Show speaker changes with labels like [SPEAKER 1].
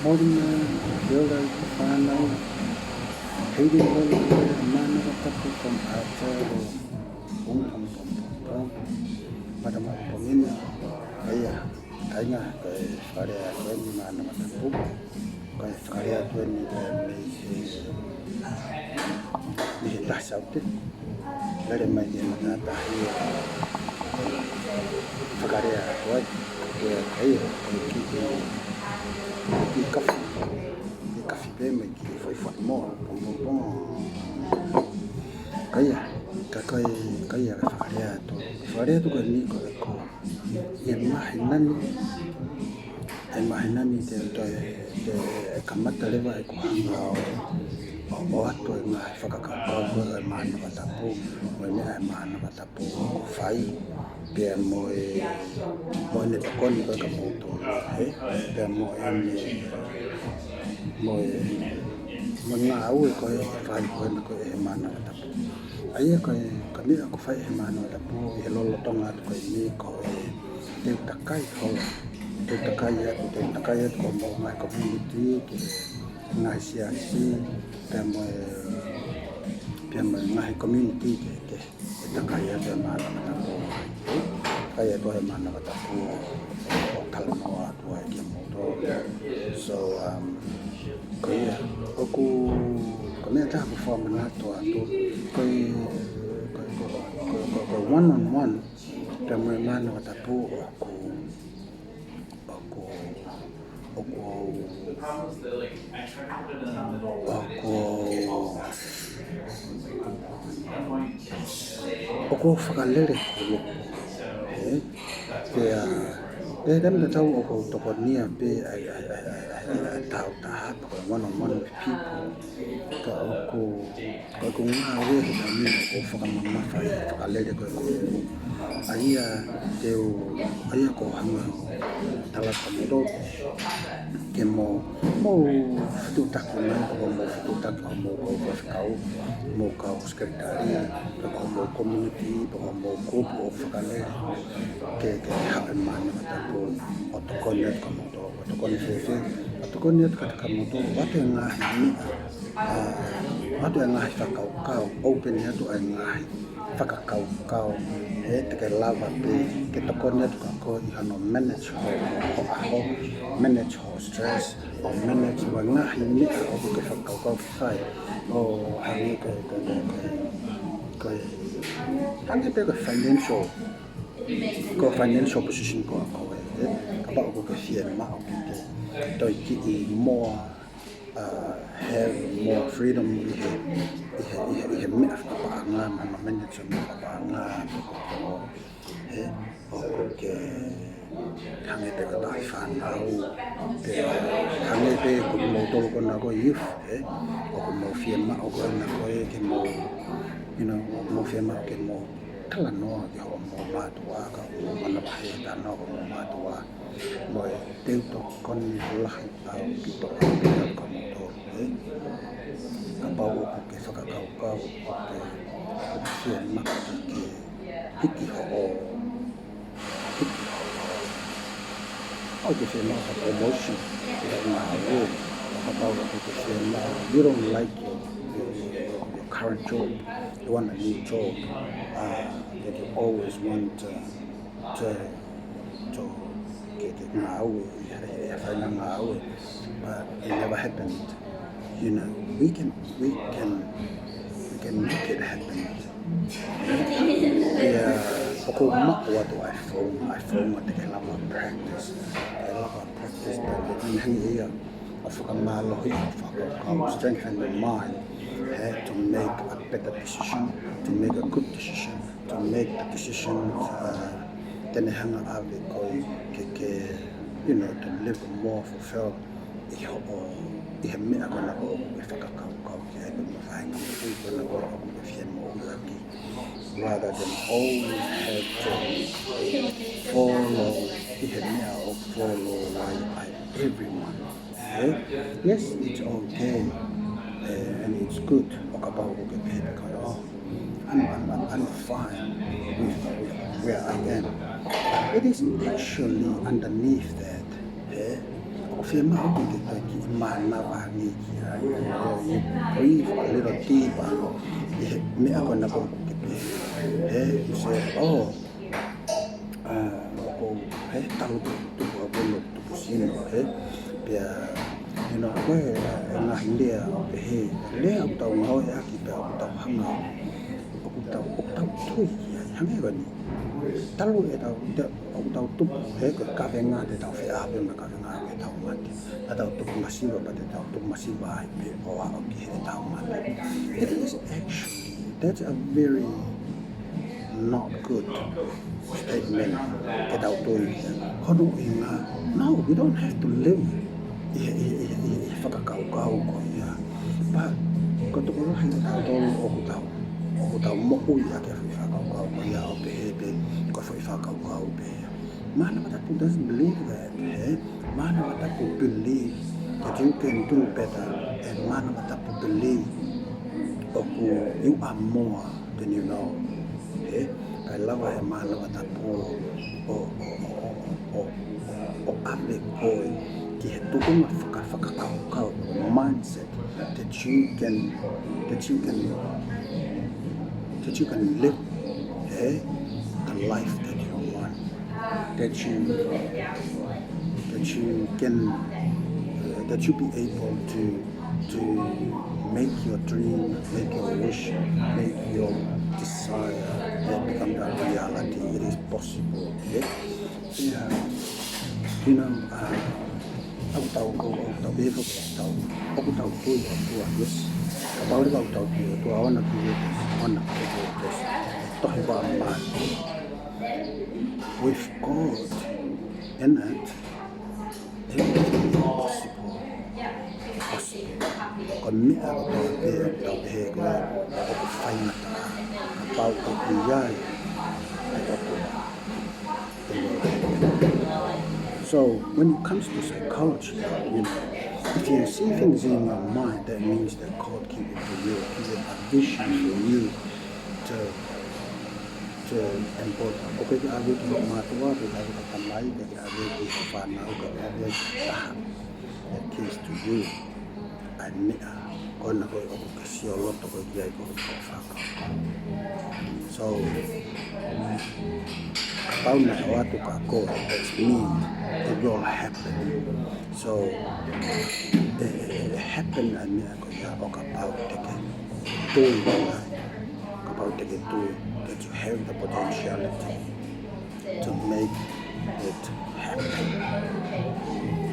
[SPEAKER 1] Morning, Yoga, Fana, Haiti, Mana, Tapu, from Arthur, Madam Pomina, Aya, Tanya, Faria, 20 man, Matapu, Faria, 20 that's out it. Let him make him that Faria, what? Café bem, mas foi mal, bom. Kaya faria tu kan ni ko imahinani te kamata leva ko o atu na whakakapau e mana watapu o e mea e mana watapu ko whai pia mo ne takoni ko ka moto pia mo ngā au e koe whai koe na koe e mana watapu aia koe ka mea ko whai e mana watapu e lolo tonga atu koe ni ko te takai hola te takai atu ko mo ngai community ke ngai siasi pia mo ngai community ke takai atu e mana watapu kai atu e mana watapu o kalanoa atu e ke moto so koe oku kami ada performance atau koi one on one kami mana watapu aku whakalere dan dah tahu aku tokonia pe tahu tahap one on one with people aku ngawe kami aku whakamama whai whakalere koe aia ko hanga talaka mero ke mo whututaki mai ko mo whututaki mo ko whakau mo kau sekretari ko mo community ko mo grupo o whakalere ke hae mana watapu o tokoniat ka moto o tokoni whewhe o tokoniat ka taka moto watu e ngahi mea watu e ngahi whakaukau open atu e ngahi whakakaukau te ke lava pe ke tokoniat ka ko i hano manage ho aho manage ho stress o manage wa ngahi mea o ke whakaukau whai o hangi hangi pe ka financial position ko ako kapag ako kasi mao to ki more have more freedom i me pa nga na manage mo pa nga ke hangi te ka dai fan au te hangi te ko mo to ko na ko youth o ko mo firma o ko na ko ke mo mo firma ke mo tala noa ki ho mo matua ka mo mana bahe ta no mo matua mo te to kon ni lahi au ki to ka mo to ka pau ko ke saka ka ke se ma ki hiki ho o ke se ma ka promotion ki ma ho ka pau ko ke se ma you don't like your current job you want a new job that you always want to get it now, but it never happened. We can make it happen. Aku mak waktu I phone what they love our practice. I love our practice that we can hear. Strengthen the mind to make a better decision, to make a good decision, to make the decision to live more fulfilled. Rather than always have to follow by everyone. Yes, it's okay and it's good. I'm fine with where I am. It is actually underneath that feel my open in my navani. You breathe a little deeper. Me ako na po you say, oh, tahu tu abulok tu pusino you know where na India le aku tahu mau ya kita aku tahu hanga aku tahu tu hanga gani tahu aku tahu tu ke kavenga de tahu apa na kavenga ke tahu mati tahu tu masih pada tahu tu masih baik oh okay tahu mati it is actually that's a very not good statement get out to no, we don't have to live fakakau but kau ko hai aku tahu mo ya ke fakakau ya ko fakakau mana mata doesn't believe that mana mata believe that you can do better and mana mata believe you are more than you know I love a man of that poor or able boy. Get to mindset that you can live the life that you want. That you be able to make your dream, make your wish, make your desire become a reality. It is possible. You know, aku tahu yes. Aku tahu tu awan aku yes. Tahu apa? With God in it, everything is possible. Kami aku tahu aku find about the AI. So when it comes to psychology, you know, if you see things in your mind, that means that God gave it to you, He a vision for you to embody. Okay, I will give my tua, I will tamai, I will give fanau, I will that case to you. I need on a go see a lot of so about what to go, that's mean it will happen. So it happened and about that you have the potentiality to make it happen.